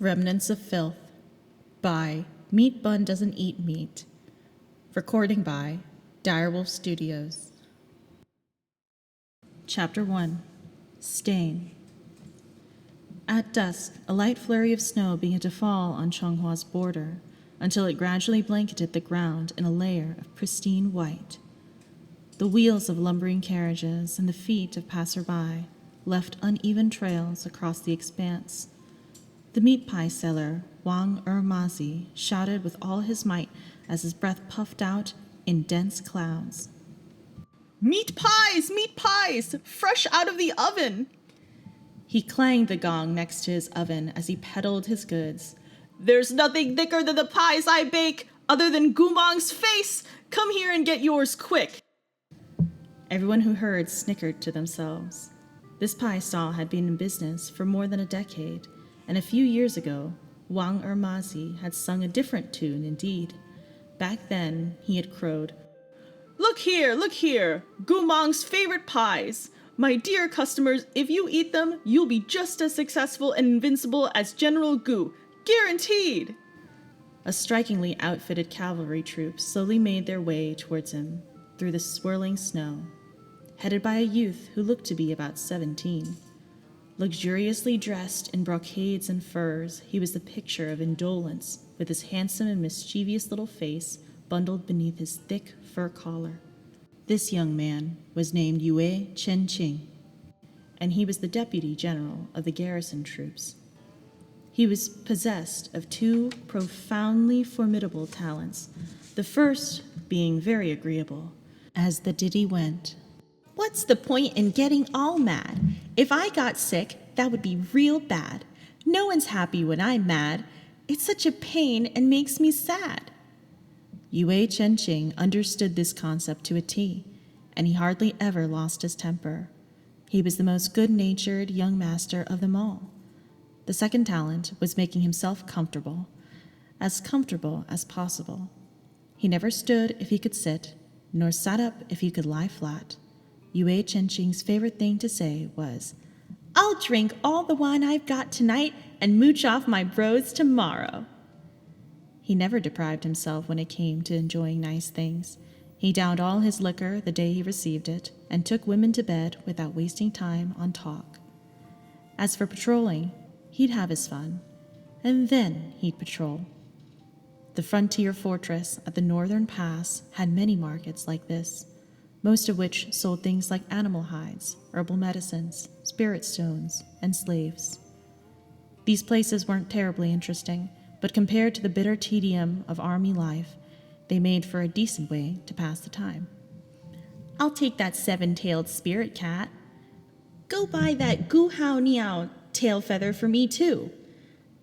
Remnants of Filth by Meat Bun Doesn't Eat Meat. Recording by Direwolf Studios. Chapter 1. Stain. At dusk, a light flurry of snow began to fall on Chonghua's border until it gradually blanketed the ground in a layer of pristine white. The wheels of lumbering carriages and the feet of passerby left uneven trails across the expanse. The meat pie seller, Wang Ermazi, shouted with all his might as his breath puffed out in dense clouds. Meat pies! Meat pies! Fresh out of the oven! He clanged the gong next to his oven as he peddled his goods. There's nothing thicker than the pies I bake, other than Gumong's face! Come here and get yours quick! Everyone who heard snickered to themselves. This pie stall had been in business for more than a decade, and a few years ago, Wang Ermazi had sung a different tune indeed. Back then, he had crowed, Look here, Gumong's favorite pies! My dear customers, if you eat them, you'll be just as successful and invincible as General Gu. Guaranteed! A strikingly outfitted cavalry troop slowly made their way towards him through the swirling snow, headed by a youth who looked to be about 17. Luxuriously dressed in brocades and furs, he was the picture of indolence, with his handsome and mischievous little face bundled beneath his thick fur collar. This young man was named Ching, and he was the deputy general of the garrison troops. He was possessed of two profoundly formidable talents, the first being very agreeable, as the ditty went. What's the point in getting all mad? If I got sick, that would be real bad. No one's happy when I'm mad. It's such a pain and makes me sad. Ching understood this concept to a T, and he hardly ever lost his temper. He was the most good-natured young master of them all. The second talent was making himself comfortable as possible. He never stood if he could sit, nor sat up if he could lie flat. Ching's favorite thing to say was, I'll drink all the wine I've got tonight and mooch off my bros tomorrow. He never deprived himself when it came to enjoying nice things. He downed all his liquor the day he received it and took women to bed without wasting time on talk. As for patrolling, he'd have his fun, and then he'd patrol. The frontier fortress at the northern pass had many markets like this, most of which sold things like animal hides, herbal medicines, spirit stones, and slaves. These places weren't terribly interesting, but compared to the bitter tedium of army life, they made for a decent way to pass the time. I'll take that 7-tailed spirit cat. Go buy that gu hao niao tail feather for me too.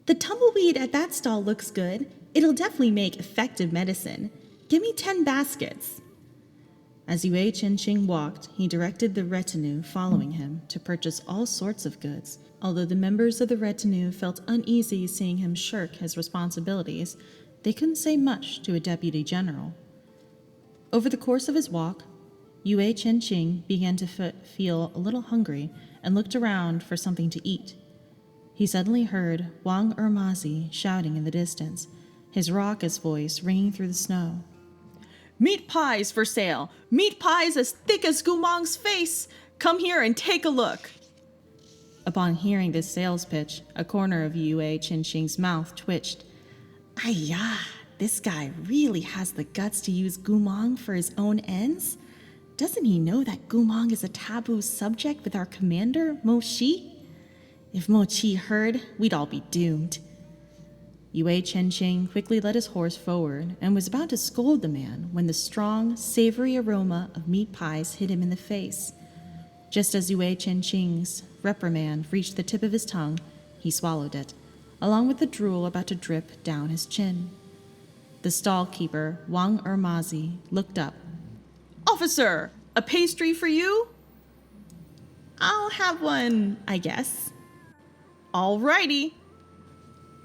The tumbleweed at that stall looks good. It'll definitely make effective medicine. Give me 10 baskets. As Ching walked, he directed the retinue following him to purchase all sorts of goods. Although the members of the retinue felt uneasy seeing him shirk his responsibilities, they couldn't say much to a deputy general. Over the course of his walk, Ching began to feel a little hungry and looked around for something to eat. He suddenly heard Wang Ermazi shouting in the distance, his raucous voice ringing through the snow. Meat pies for sale! Meat pies as thick as Gumong's face! Come here and take a look! Upon hearing this sales pitch, a corner of Ching's mouth twitched. Ayah, this guy really has the guts to use Gumong for his own ends? Doesn't he know that Gumong is a taboo subject with our commander, Mo Shi? If Mo Chi heard, we'd all be doomed. Ching quickly led his horse forward and was about to scold the man when the strong, savory aroma of meat pies hit him in the face. Just as Ching's reprimand reached the tip of his tongue, he swallowed it, along with the drool about to drip down his chin. The stall keeper, Wang Ermazi, looked up. Officer, a pastry for you? I'll have one, I guess. All righty.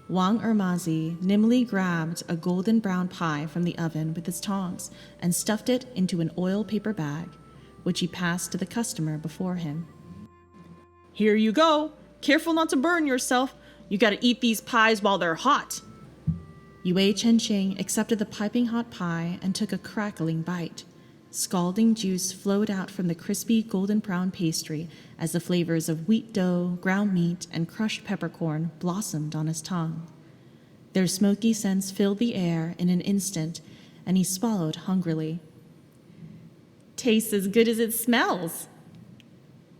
Wang Ermazi nimbly grabbed a golden brown pie from the oven with his tongs and stuffed it into an oil paper bag, which he passed to the customer before him. Here you go. Careful not to burn yourself. You gotta eat these pies while they're hot. Yue Cheng accepted the piping hot pie and took a crackling bite. Scalding juice flowed out from the crispy golden brown pastry as the flavors of wheat dough, ground meat, and crushed peppercorn blossomed on his tongue. Their smoky scents filled the air in an instant, and he swallowed hungrily. Tastes as good as it smells.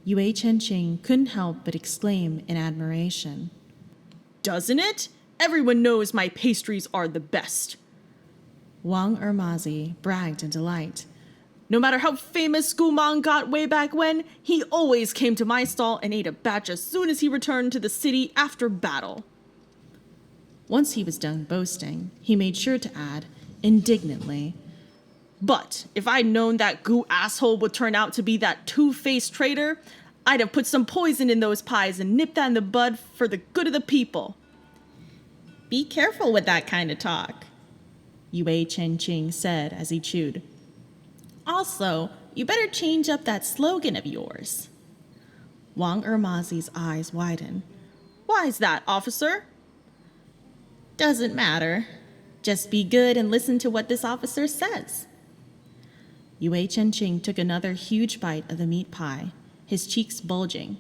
Yue Cheng couldn't help but exclaim in admiration. Doesn't it? Everyone knows my pastries are the best. Wang Ermazi bragged in delight. No matter how famous Gumang got way back when, he always came to my stall and ate a batch as soon as he returned to the city after battle. Once he was done boasting, he made sure to add, indignantly, But if I'd known that Gu asshole would turn out to be that two-faced traitor, I'd have put some poison in those pies and nipped that in the bud for the good of the people. Be careful with that kind of talk, Yue Cheng said as he chewed. Also, you better change up that slogan of yours. Wang Ermazi's eyes widened. Why's that, officer? Doesn't matter. Just be good and listen to what this officer says. Yue Cheng took another huge bite of the meat pie, his cheeks bulging.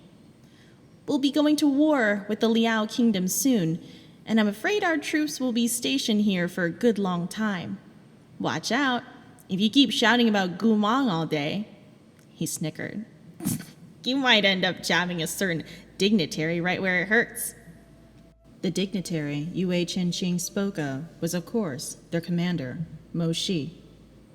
We'll be going to war with the Liao Kingdom soon, and I'm afraid our troops will be stationed here for a good long time. Watch out, if you keep shouting about Gumang all day. He snickered. You might end up jabbing a certain dignitary right where it hurts. The dignitary Yue Cheng spoke of was, of course, their commander, Mo Shi.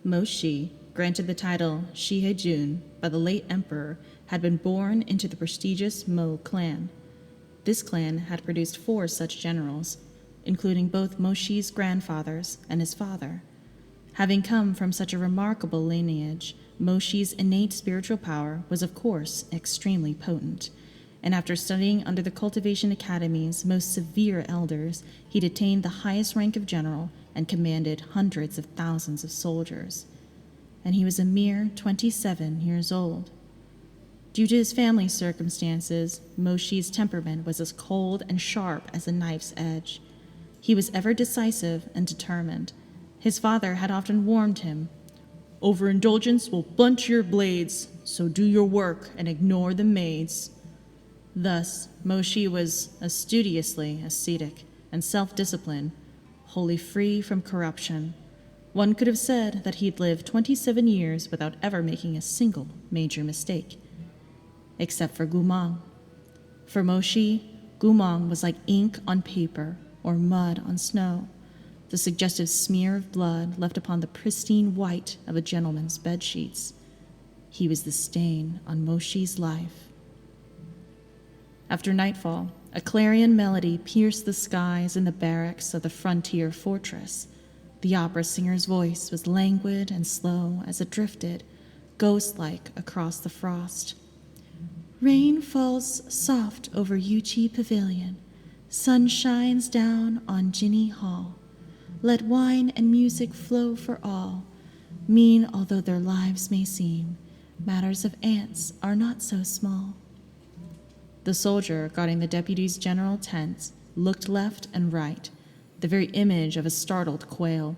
Mo Shi, granted the title Shi Hejun by the late emperor, had been born into the prestigious Mo clan. This clan had produced 4 such generals, including both Mo Shi's grandfathers and his father. Having come from such a remarkable lineage, Mo Shi's innate spiritual power was, of course, extremely potent, and after studying under the cultivation academy's most severe elders, he'd attained the highest rank of general and commanded hundreds of thousands of soldiers. And he was a mere 27 years old. Due to his family circumstances, Mo Shi's temperament was as cold and sharp as a knife's edge. He was ever decisive and determined. His father had often warned him, "Overindulgence will blunt your blades, so do your work and ignore the maids." Thus, Mo Shi was studiously ascetic and self-disciplined, wholly free from corruption. One could have said that he'd lived 27 years without ever making a single major mistake. Except for Gumang. For Mo Shi, Gumang was like ink on paper or mud on snow, the suggestive smear of blood left upon the pristine white of a gentleman's bedsheets. He was the stain on Mo Shi's life. After nightfall, a clarion melody pierced the skies in the barracks of the frontier fortress. The opera singer's voice was languid and slow as it drifted, ghost-like across the frost. Rain falls soft over Yuchi Pavilion. Sun shines down on Jinni Hall. Let wine and music flow for all. Mean although their lives may seem, matters of ants are not so small. The soldier guarding the deputy's general tent looked left and right, the very image of a startled quail.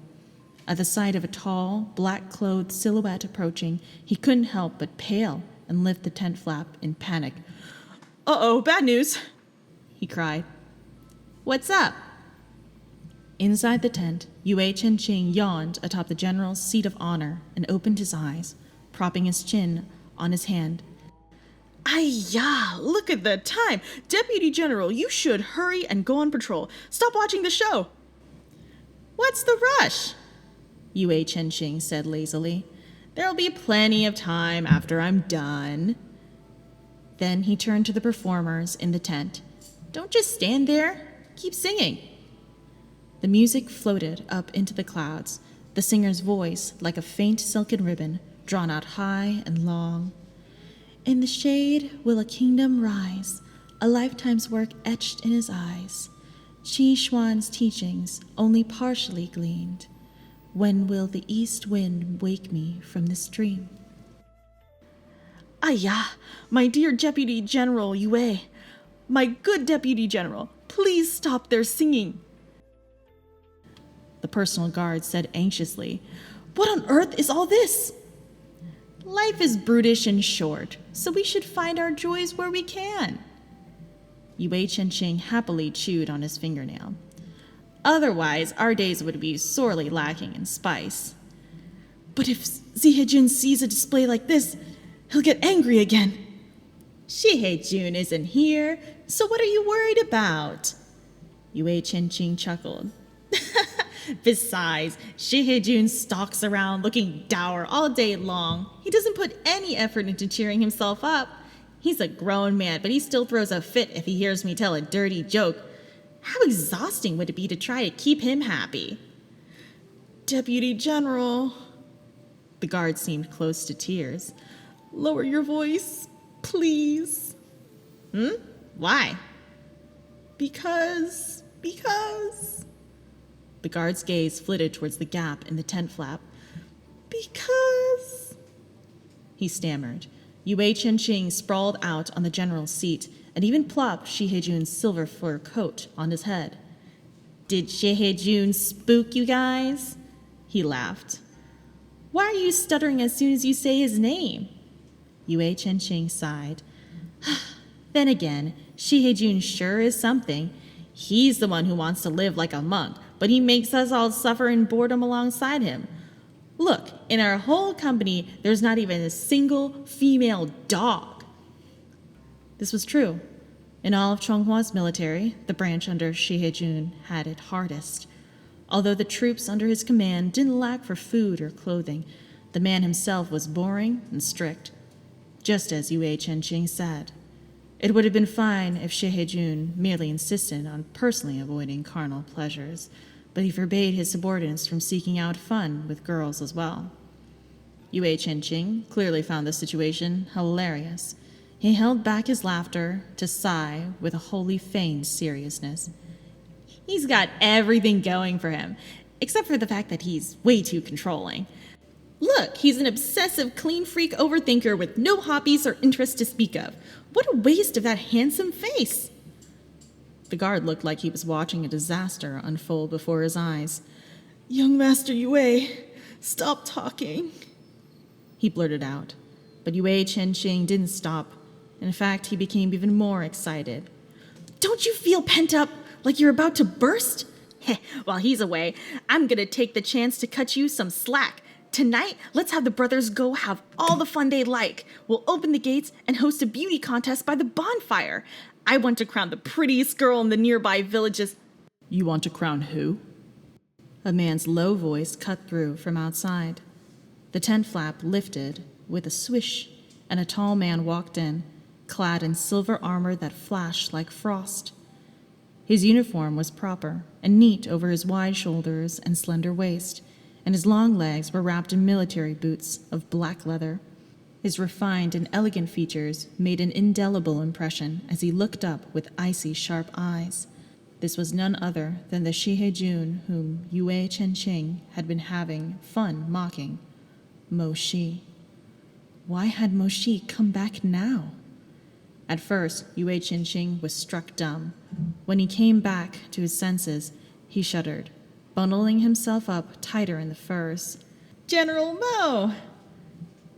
At the sight of a tall, black-clothed silhouette approaching, he couldn't help but pale and lift the tent flap in panic. Uh-oh, bad news, he cried. What's up? Inside the tent, Yue Cheng yawned atop the general's seat of honor and opened his eyes, propping his chin on his hand. Ay-ya, look at the time. Deputy General, you should hurry and go on patrol. Stop watching the show. What's the rush? Yue Cheng said lazily. There'll be plenty of time after I'm done. Then he turned to the performers in the tent. Don't just stand there. Keep singing. The music floated up into the clouds, the singer's voice like a faint silken ribbon, drawn out high and long. In the shade will a kingdom rise, a lifetime's work etched in his eyes. Qi Xuan's teachings only partially gleaned. When will the east wind wake me from this dream? Ayah, my dear Deputy General Yue, my good Deputy General, Please stop their singing. The personal guard said anxiously, "What on earth is all this?" "Life is brutish and short, so we should find our joys where we can." Ching happily chewed on his fingernail. "Otherwise, our days would be sorely lacking in spice." "But if Jun sees a display like this, he'll get angry again." "Jun isn't here, so what are you worried about?" Ching chuckled. "Besides, Jun stalks around looking dour all day long. He doesn't put any effort into cheering himself up. He's a grown man, but he still throws a fit if he hears me tell a dirty joke. How exhausting would it be to try to keep him happy?" "Deputy General," the guard seemed close to tears, "lower your voice, please." "Why?" Because... The guard's gaze flitted towards the gap in the tent flap. "Because..." he stammered. Ching sprawled out on the general's seat and even plopped Jun's silver fur coat on his head. "Did Jun spook you guys?" He laughed. "Why are you stuttering as soon as you say his name?" Ching sighed. "Then again, Jun sure is something. He's the one who wants to live like a monk, but he makes us all suffer in boredom alongside him. Look, in our whole company, there's not even a single female dog." This was true. In all of Chonghua's military, the branch under Jun had it hardest. Although the troops under his command didn't lack for food or clothing, the man himself was boring and strict, just as Ching said. It would have been fine if Jun merely insisted on personally avoiding carnal pleasures, but he forbade his subordinates from seeking out fun with girls as well. Ching clearly found the situation hilarious. He held back his laughter to sigh with a wholly feigned seriousness. "He's got everything going for him, except for the fact that he's way too controlling. Look, he's an obsessive, clean freak overthinker with no hobbies or interests to speak of. What a waste of that handsome face!" The guard looked like he was watching a disaster unfold before his eyes. "Young Master Yue, stop talking," he blurted out. But Ching didn't stop. In fact, he became even more excited. "Don't you feel pent up, like you're about to burst? While he's away, I'm gonna take the chance to cut you some slack. Tonight, let's have the brothers go have all the fun they like. We'll open the gates and host a beauty contest by the bonfire. I want to crown the prettiest girl in the nearby villages." "You want to crown who?" A man's low voice cut through from outside. The tent flap lifted with a swish, and a tall man walked in, clad in silver armor that flashed like frost. His uniform was proper and neat over his wide shoulders and slender waist, and his long legs were wrapped in military boots of black leather. His refined and elegant features made an indelible impression as he looked up with icy, sharp eyes. This was none other than the Jun whom Ching had been having fun mocking, Mo Shi. Why had Mo Shi come back now? At first, Ching was struck dumb. When he came back to his senses, he shuddered, bundling himself up tighter in the furs. "General Mo!"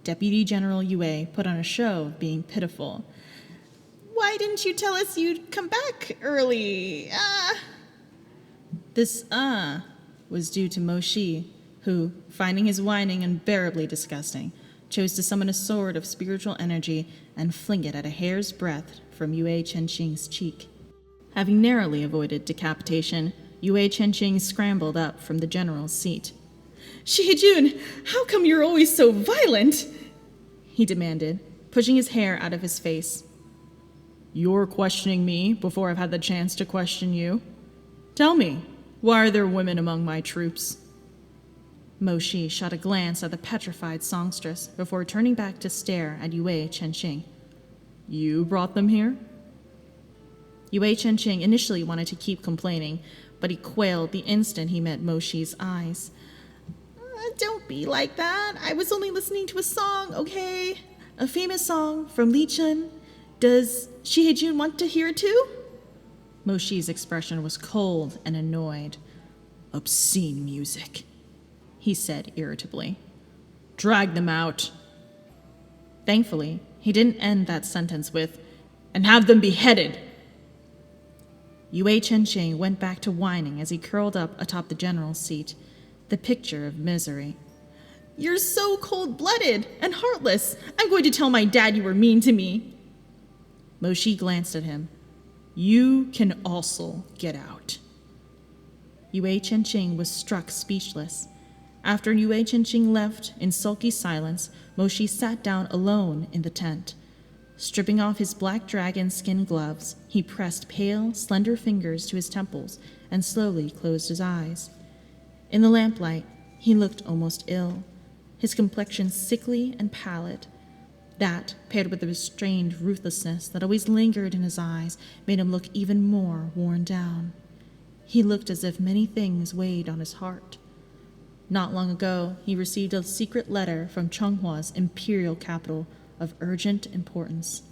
Deputy General Yue put on a show of being pitiful. "Why didn't you tell us you'd come back early? This was due to Mo Shi, who, finding his whining unbearably disgusting, chose to summon a sword of spiritual energy and fling it at a hair's breadth from Ching's cheek. Having narrowly avoided decapitation, Ching scrambled up from the general's seat. "Jun, how come you're always so violent?" he demanded, pushing his hair out of his face. "You're questioning me before I've had the chance to question you? Tell me, why are there women among my troops?" Mo Shi shot a glance at the petrified songstress before turning back to stare at Ching. "You brought them here?" Ching initially wanted to keep complaining, but he quailed the instant he met Mo Shi's eyes. "Don't be like that. I was only listening to a song, okay? A famous song from Chen. Does Jun want to hear it too?" Moshi's expression was cold and annoyed. Obscene music, he said irritably. Drag them out. Thankfully, he didn't end that sentence with, and have them beheaded. Ching went back to whining as he curled up atop the general's seat, the picture of misery. You're so cold-blooded and heartless. I'm going to tell my dad you were mean to me. Moshi glanced at him. You can also get out. Ching was struck speechless. After Ching left in sulky silence, Moshi sat down alone in the tent. Stripping off his black dragon skin gloves, he pressed pale, slender fingers to his temples and slowly closed his eyes. In the lamplight, he looked almost ill, his complexion sickly and pallid. That, paired with the restrained ruthlessness that always lingered in his eyes, made him look even more worn down. He looked as if many things weighed on his heart. Not long ago, he received a secret letter from Chenghua's imperial capital of urgent importance.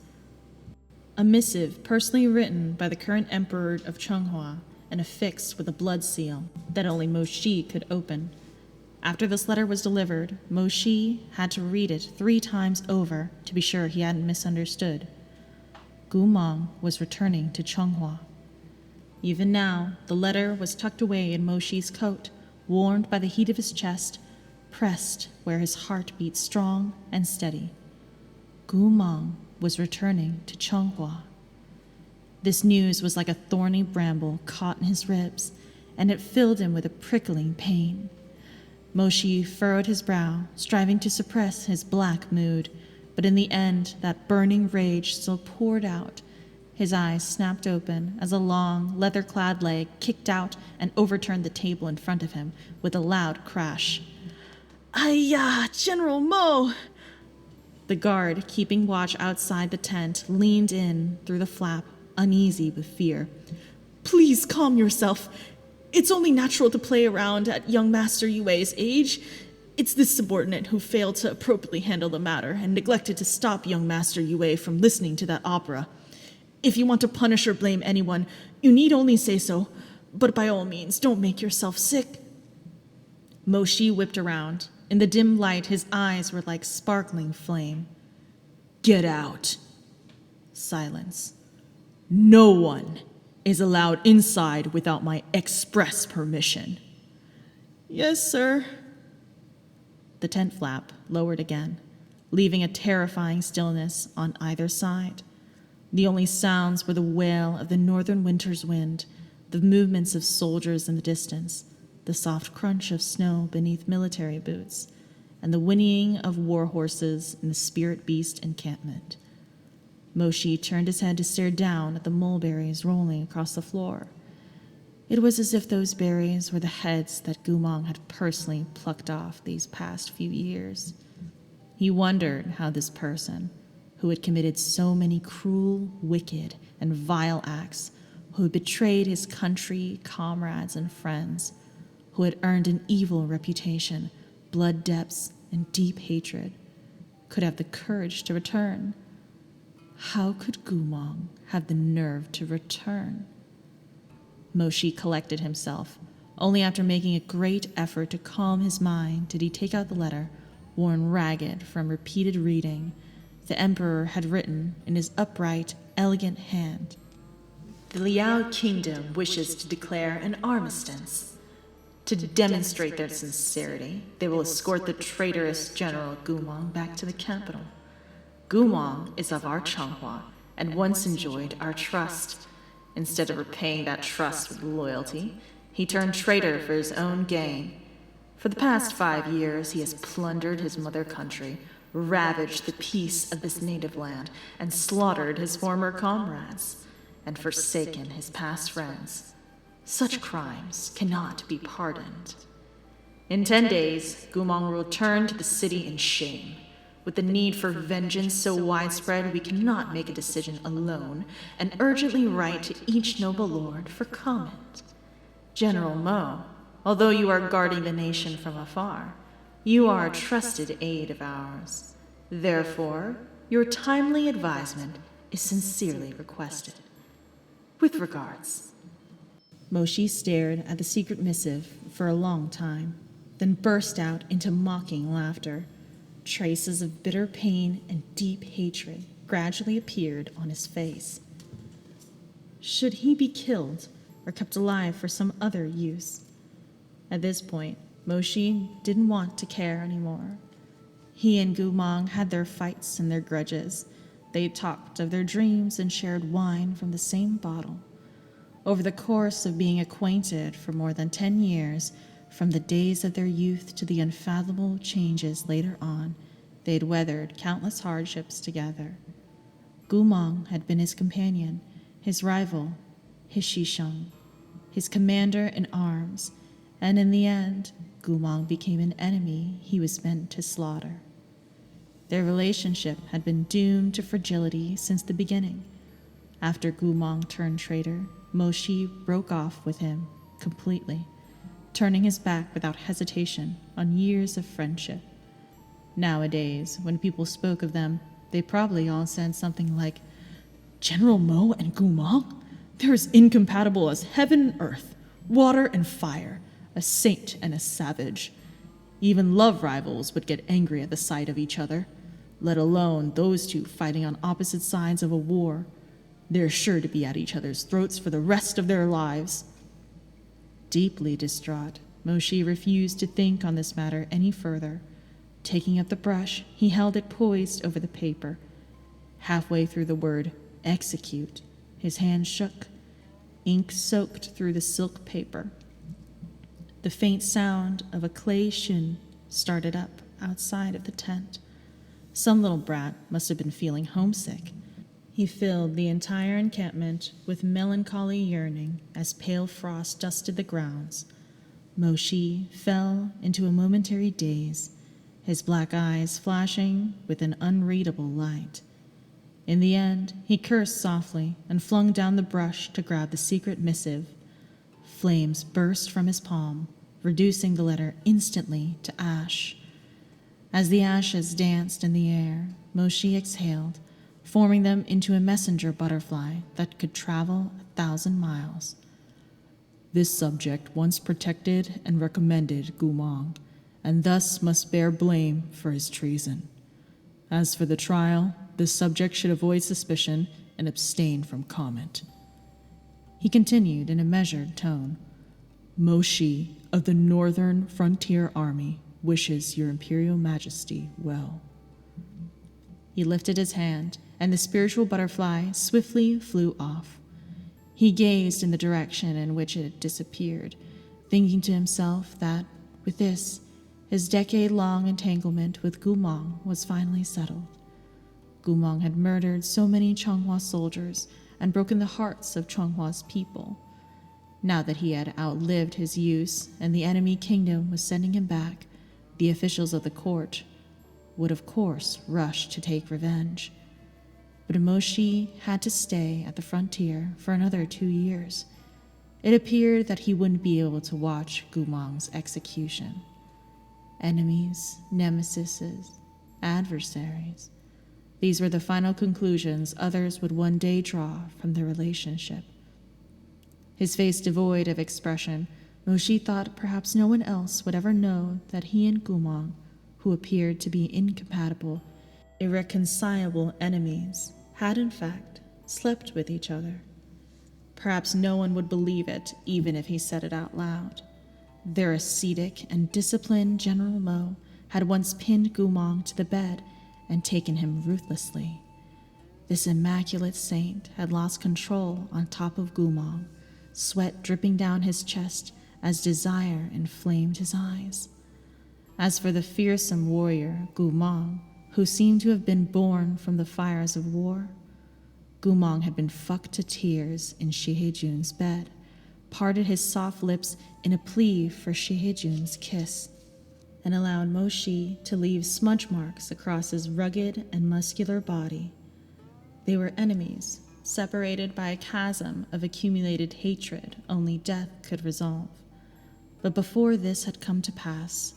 A missive personally written by the current emperor of Chenghua and affixed with a blood seal that only Moshi could open. After this letter was delivered, Moshi had to read it 3 times over to be sure he hadn't misunderstood. Gumang was returning to Chenghua. Even now, the letter was tucked away in Moshi's coat, warmed by the heat of his chest, pressed where his heart beat strong and steady. Gumang was returning to Chenghua. This news was like a thorny bramble caught in his ribs, and it filled him with a prickling pain. Moshi furrowed his brow, striving to suppress his black mood, but in the end, that burning rage still poured out. His eyes snapped open as a long, leather-clad leg kicked out and overturned the table in front of him with a loud crash. Ayah, General Mo! The guard, keeping watch outside the tent, leaned in through the flap, uneasy with fear. Please calm yourself. It's only natural to play around at young Master Yue's age. It's this subordinate who failed to appropriately handle the matter and neglected to stop young Master Yue from listening to that opera. If you want to punish or blame anyone, you need only say so, but by all means, don't make yourself sick. Moshi whipped around. In the dim light, his eyes were like sparkling flame. Get out. Silence. No one is allowed inside without my express permission. Yes, sir. The tent flap lowered again, leaving a terrifying stillness on either side. The only sounds were the wail of the northern winter's wind, the movements of soldiers in the distance, the soft crunch of snow beneath military boots, and the whinnying of war horses in the spirit beast encampment. Moshi turned his head to stare down at the mulberries rolling across the floor. It was as if those berries were the heads that Gumang had personally plucked off these past few years. He wondered how this person, who had committed so many cruel, wicked, and vile acts, who had betrayed his country, comrades, and friends, who had earned an evil reputation, blood debts, and deep hatred, could have the courage to return. How could Gumang have the nerve to return? Moshi collected himself. Only after making a great effort to calm his mind did he take out the letter, worn ragged from repeated reading. The emperor had written in his upright, elegant hand, "The Liao Kingdom wishes to declare an armistice. To demonstrate their sincerity, they will escort the traitorous General Gumang back to the capital. Gumang is of our Chenghua and once enjoyed our trust. Instead of repaying that trust with loyalty, he turned traitor for his own gain. For the past 5 years, he has plundered his mother country, ravaged the peace of this native land, and slaughtered his former comrades, and forsaken his past friends. Such crimes cannot be pardoned. In 10 days, Gumang will return to the city in shame. With the need for vengeance so widespread, we cannot make a decision alone, and urgently write to each noble lord for comment. General Mo, although you are guarding the nation from afar, you are a trusted aide of ours. Therefore, your timely advisement is sincerely requested." With regards. Moshi stared at the secret missive for a long time, then burst out into mocking laughter. Traces of bitter pain and deep hatred gradually appeared on his face. Should he be killed or kept alive for some other use? At this point, Moshi didn't want to care anymore. He and Gumong had their fights and their grudges. They talked of their dreams and shared wine from the same bottle. Over the course of being acquainted for more than 10 years, from the days of their youth to the unfathomable changes later on, they had weathered countless hardships together. Gumong had been his companion, his rival, his Shisheng, his commander in arms, and in the end, Gumong became an enemy he was meant to slaughter. Their relationship had been doomed to fragility since the beginning. After Gumong turned traitor, Moshi broke off with him completely, turning his back without hesitation on years of friendship. Nowadays, when people spoke of them, they probably all said something like, "General Mo and Gumong? They're as incompatible as heaven and earth, water and fire, a saint and a savage. Even love rivals would get angry at the sight of each other, let alone those two fighting on opposite sides of a war. They're sure to be at each other's throats for the rest of their lives." Deeply distraught, Moshi refused to think on this matter any further. Taking up the brush, he held it poised over the paper. Halfway through the word "execute," his hand shook. Ink soaked through the silk paper. The faint sound of a clay shun started up outside of the tent. Some little brat must have been feeling homesick. He filled the entire encampment with melancholy yearning as pale frost dusted the grounds. Moshi fell into a momentary daze, his black eyes flashing with an unreadable light. In the end, he cursed softly and flung down the brush to grab the secret missive. Flames burst from his palm, reducing the letter instantly to ash. As the ashes danced in the air, Moshi exhaled, forming them into a messenger butterfly that could travel 1,000 miles. "This subject once protected and recommended Gumong, and thus must bear blame for his treason. As for the trial, this subject should avoid suspicion and abstain from comment." He continued in a measured tone. "Moshi of the Northern Frontier Army wishes your Imperial Majesty well." He lifted his hand, and the spiritual butterfly swiftly flew off. He gazed in the direction in which it had disappeared, thinking to himself that, with this, his decade-long entanglement with Gumong was finally settled. Gumong had murdered so many Changhua soldiers and broken the hearts of Chonghua's people. Now that he had outlived his use and the enemy kingdom was sending him back, the officials of the court would of course rush to take revenge. But Moshi had to stay at the frontier for another 2 years. It appeared that he wouldn't be able to watch Gumong's execution. Enemies, nemesises, adversaries. These were the final conclusions others would one day draw from their relationship. His face devoid of expression, Moshi thought perhaps no one else would ever know that he and Gumong, who appeared to be incompatible, irreconcilable enemies, had in fact slept with each other. Perhaps no one would believe it, even if he said it out loud. Their ascetic and disciplined General Mo had once pinned Gumong to the bed and taken him ruthlessly. This immaculate saint had lost control on top of Gumong, sweat dripping down his chest as desire inflamed his eyes. As for the fearsome warrior, Gumong, who seemed to have been born from the fires of war, Gumong had been fucked to tears in Shihejun's bed, parted his soft lips in a plea for Shihejun's kiss, and allowed Moshi to leave smudge marks across his rugged and muscular body. They were enemies, separated by a chasm of accumulated hatred only death could resolve. But before this had come to pass,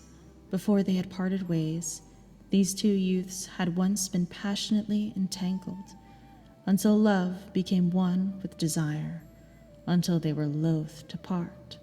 before they had parted ways, these two youths had once been passionately entangled, until love became one with desire, until they were loath to part.